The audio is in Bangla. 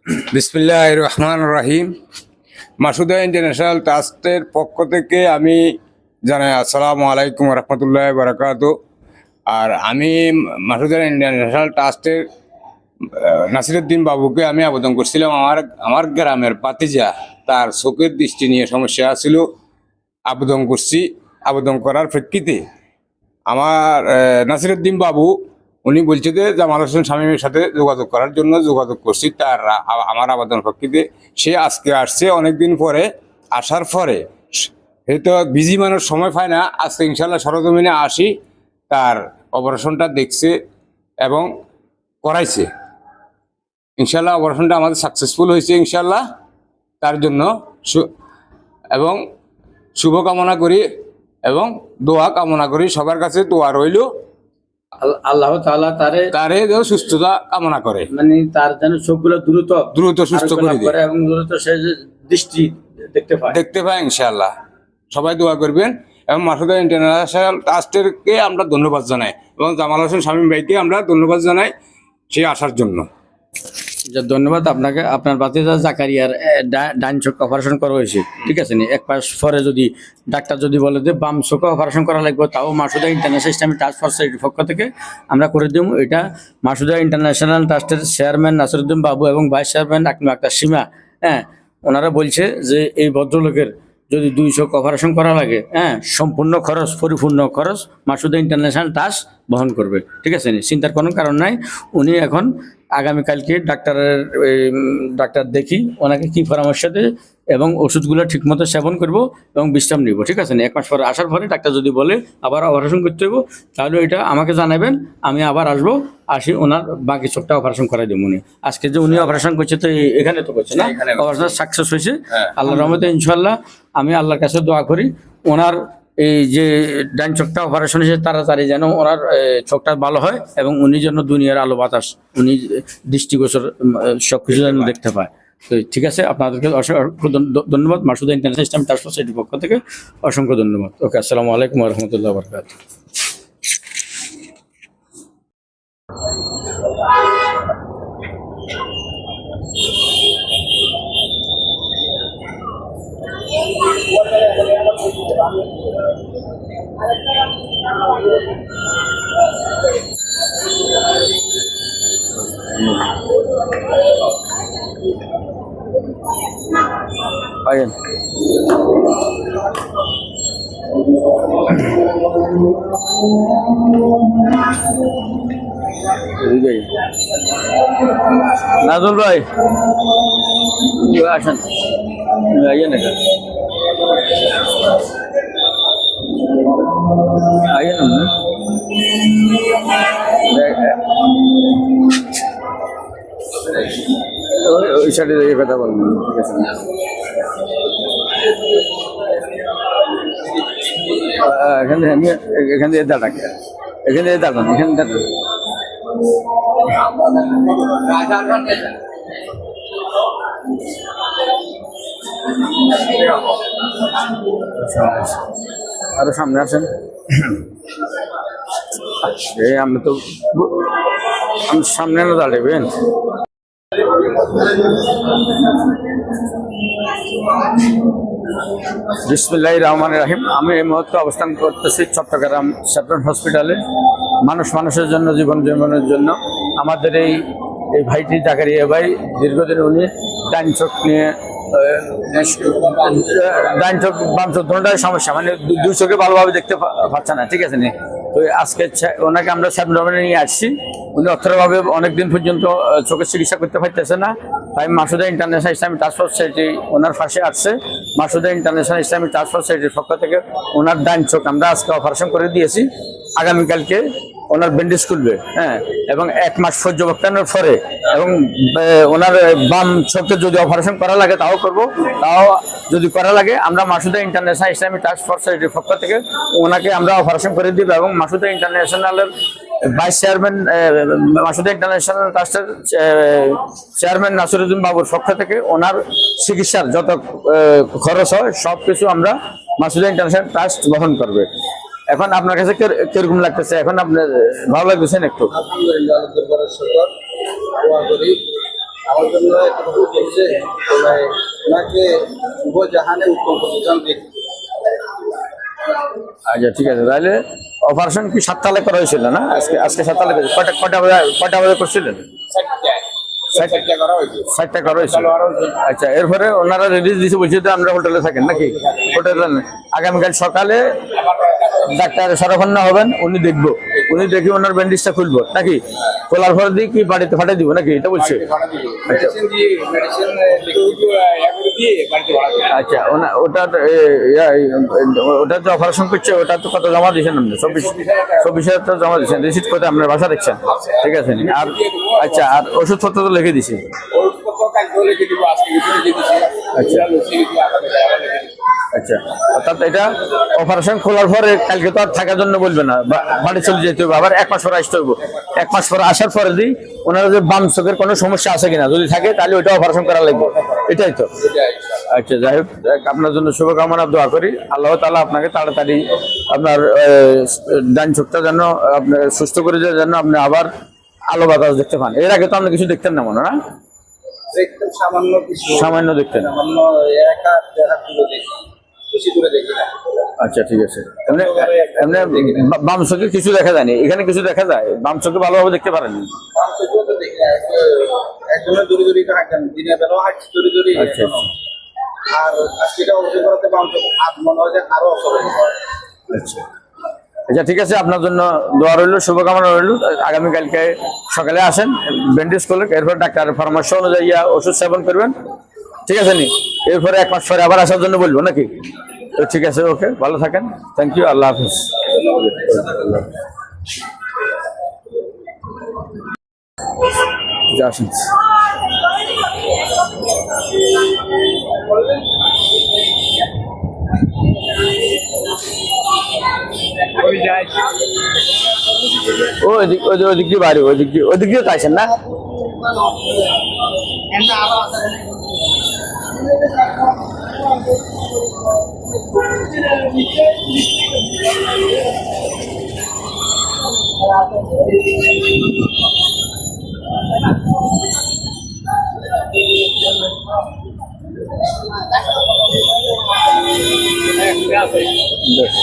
বিসমিল্লাহির রহমানির রহিম। মাসুদা ইন্টারন্যাশনাল ট্রাস্টের পক্ষ থেকে আমি জানাই আসসালামু আলাইকুম রহমতুল্লাহ বারাকাতু। আর আমি মাসুদা ইন্টারন্যাশনাল ট্রাস্টের নাসিরুদ্দিন বাবুকে আমি আবেদন করছিলাম। আমার গ্রামের পাতিজা তার চোখের দৃষ্টি নিয়ে সমস্যা ছিল, আবেদন করছি। আবেদন করার প্রেক্ষিতে আমার নাসিরুদ্দিন বাবু উনি বলছে যে জামাল হোসেন শামীমের সাথে যোগাযোগ করার জন্য যোগাযোগ করছি। তার আমার আবেদন প্রেক্ষিতে সে আজকে আসছে, অনেকদিন পরে আসার পরে হয়তো বিজি মানুষ সময় পায় না, আজকে ইনশাল্লাহ সরজমিনে আসি তার অপারেশনটা দেখছে এবং করাইছে। ইনশাল্লাহ অপারেশনটা আমাদের সাকসেসফুল হয়েছে ইনশাল্লাহ। তার জন্য এবং শুভকামনা করি এবং দোয়া কামনা করি, সবার কাছে দোয়া রইল। আল্লাহ তাআলা তারে যেন সুস্থতা কামনা করে, মানে তার যেন চোখগুলো দ্রুত সুস্থ করে দেয় এবং দ্রুত সে দৃষ্টি দেখতে পায় ইনশাআল্লাহ। সবাই দোয়া করবেন এবং মাসুদা ইন্টারন্যাশনাল ট্রাস্টেরকে আমরা ধন্যবাদ জানাই এবং জামাল হোসেন শামীম ভাইকে আমরা ধন্যবাদ জানাই সে আসার জন্য। ধন্যবাদ আপনাকে। আপনার বাতিজা জাকারিয়ার ডান চোখ অপারেশন করা হয়েছে, ঠিক আছে নি? এক মাস পরে যদি ডাক্তার যদি বলে যে বাম চোখে অপারেশন করা লাগবে, তাও মাসুদা ইন্টারন্যাশনাল ইসলামিক ট্রাস্ট সোসাইটির পক্ষ থেকে আমরা করে দিব। এটা মাসুদা ইন্টারন্যাশনাল ট্রাস্টের চেয়ারম্যান নাসিরুদ্দিন বাবু এবং ভাইস চেয়ারম্যান আকনু আক্তার সীমা, ওনারা বলছে যে এই ভদ্রলোকের যদি 2 চোখ অপারেশন করা লাগে, সম্পূর্ণ খরচ, পরিপূর্ণ খরচ মাসুদা ইন্টারন্যাশনাল ট্রাস্ট বহন করবে, ঠিক আছে নি? চিন্তার কোনো কারণ নাই। উনি এখন আগামীকালকে ডাক্তার দেখি ওনাকে কি পরামর্শ দেয় এবং ওষুধগুলো ঠিকমতো সেবন করব এবং বিশ্রাম নিব, ঠিক আছে না? 1 মাস পরে আসার পরে ডাক্তার যদি বলে আবার অপারেশন করতে হবে, তাহলে এটা আমাকে জানাবেন, আমি আবার আসি ওনার বাকি চোখটা অপারেশন করাই দেবো। উনি আজকে যে উনি অপারেশন করছে তো এখানে তো করছে না, অপারেশন সাকসেস হয়েছে আল্লাহর রহমতে ইনশাল্লাহ। আমি আল্লাহর কাছে দোয়া করি ওনার এই যে ডান চোখটা অপারেশন হয়েছে তাড়াতাড়ি যেন ওনার চোখটা ভালো হয় এবং উনি যেন দুনিয়ার আলো বাতাস, উনি দৃষ্টিগোচর সব কিছু যেন দেখতে পায়। তো ঠিক আছে, আপনাদেরকে অসংখ্য ধন্যবাদ। মাসুদা ইন্টারন্যাশনাল ইসলামিক ট্রাস্ট সোসাইটির পক্ষ থেকে অসংখ্য ধন্যবাদ। ওকে, আসসালামু আলাইকুম ওয়া রাহমাতুল্লাহি ওয়া বারাকাতুহু। আইন নাজুল ভাই আসেন, আইয়েন না আইয়েন না ওই সাইডে এই কথা বলবেন, ঠিক আছে? এখান থেকে দাঁড়ান, এখানে দাঁড়ান, এখানে দাঁড়ান। আরো সামনে আসেন। আমরা তো সামনে না দাঁড়াবেন। বিসমিল্লাহির রহমানির রহিম। আমি এই মুহূর্তে অবস্থান করতেছি চট্টগ্রাম সেন্ট্রাল হসপিটালে। মানুষের জন্য, জীবনের জন্য আমাদের এই ভাইটি জাকারিয়া ভাই দীর্ঘদিন উনি ডান চোখ নিয়ে, ডান চোখ বাম চোখ দুটোটাই সমস্যা, মানে 2 চোখে ভালোভাবে দেখতে পাচ্ছে না, ঠিক আছে নি? তো আজকে ওনাকে আমরা সাবনর্মালে নিয়ে আসছি। উনি অর্থভাবে অনেকদিন পর্যন্ত চোখের চিকিৎসা করতে পারতেছে না, তাই Masuda international Islamic trust society ওনার পাশে আসছে। মাসুদা ইন্টারন্যাশনাল ইসলামিক ট্রাস্ট সোসাইটির পক্ষ থেকে ওনার ডান চোখ আমরা আজকে অপারেশন করে দিয়েছি। আগামীকালকে ওনার ব্যান্ডেজ খুলবে, এবং 1 মাস পর্যবেক্ষণের পরে এবং ওনার বাম চোখে যদি অপারেশন করা লাগে তাও করব, তাও যদি করা লাগে আমরা মাসুদা ইন্টারন্যাশনাল ইসলামিক ট্রাস্ট সোসাইটির পক্ষ থেকে ওনাকে আমরা অপারেশন করে দিব। এবং মাসুদা ইন্টারন্যাশনালের ভাইস চেয়ারম্যান, মাসুদা ইন্টারন্যাশনাল ট্রাস্টের চেয়ারম্যান নাসিরুদ্দিন বাবুর পক্ষ থেকে ওনার চিকিৎসার যত খরচ হয় সব কিছু আমরা মাসুদা ইন্টারন্যাশনাল ট্রাস্ট বহন করবে। এখন আপনার কাছে কিরকম লাগতেছে? এখন আপনার ভালো লাগতেছে একটু? আমার জন্য একটু দেখছে ওনাকে শুভ জাহানে উত্তম প্রতিষ্ঠান দেখছে। আচ্ছা ঠিক আছে, তাহলে অপারেশন কি 7 তালে করা হয়েছিল না? আজকে আজকে 7 তালে কটা বাজে করছিলেন? 7টা করা হয়েছিল। আচ্ছা, এরপরে ওনারা রিলিজ দিয়েছে, বলছে যে আমরা হোটেলে থাকেন নাকি? হোটেলে আগামীকাল সকালে ডাক্তার সরফন্না হবেন, উনি দেখবো, উনি দেখে ওনার ব্যান্ডেজটা খুলবো নাকি? খোলার পর দিয়ে কি বাড়িতে ফাটাই দিব নাকি, এটা বলছে? আচ্ছা, ওটা ওটা যে অপারেশন করছে ওটা তো কত জমা দিয়েছেন আপনি? 24,000 তো জমা দিয়েছেন, রিসিপ্ট করে আপনার বাসা দেখছেন, ঠিক আছে? আর আচ্ছা, আর ওষুধপত্র তো লিখে দিছি। আচ্ছা আচ্ছা, অর্থাৎ এটা অপারেশন খোলার পরে কালকে তো আর থাকার জন্য বলবে না, বাড়ি চলে যেতে হবে, আবার 1 মাস পরে আসতে হবে। 1 মাস পরে আসার পরে দিই ওনারা যে বাম চোখের কোনো সমস্যা আছে কিনা, যদি থাকে তাহলে ওইটা অপারেশন করা লাগবে, এটাই তো? আচ্ছা, যাই হোক, আপনার জন্য শুভকামনা, দোয়া করি আল্লাহ তাআলা আপনাকে তাড়াতাড়ি আপনার ডান চোখটা যেন আপনার সুস্থ করে দেয়, যেন আপনি আবার আলো বাতাস দেখতে পান। এর আগে তো আপনি কিছু দেখতেন না মনে হয়, না? দেখতেন সামান্য কিছু, সামান্য দেখতেন। সামান্য একা দেখাগুলো দেখি, বেশি করে দেখি না। আচ্ছা ঠিক আছে, এমনি এমনি বাম চোখে কিছু দেখা যায়নি, এখানে কিছু দেখা যায়, বাম চোখে ভালোভাবে দেখতে পারেননি? বাম চোখেও তো দেখি না, একজনের দূরে দূরে হাঁটেন, দিনের বেলাও হাঁটছি দূরে দূরে। আচ্ছা আর আজকে অবশ্যই করাতে বাম চোখ হাত মনে হয় যে আরো অসুবিধা। আচ্ছা আচ্ছা, ঠিক আছে, আপনার জন্য দোয়া রইল, শুভকামনা রইল। আগামীকালকে সকালে আসেন, ব্যান্ডেজ করলেন, এরপর ডাক্তারের পরামর্শ অনুযায়ী ওষুধ সেবন করবেন, ঠিক আছে নি? এরপরে 1 মাস পরে আবার আসার জন্য বলবো নাকি? তো ঠিক আছে, ওকে, ভালো থাকেন, থ্যাংক ইউ, আল্লাহ হাফিজ। আসেন। ওই দিক দিয়ে বাড়ি, ওই দিক দিয়ে তো আসেন না? বেশ।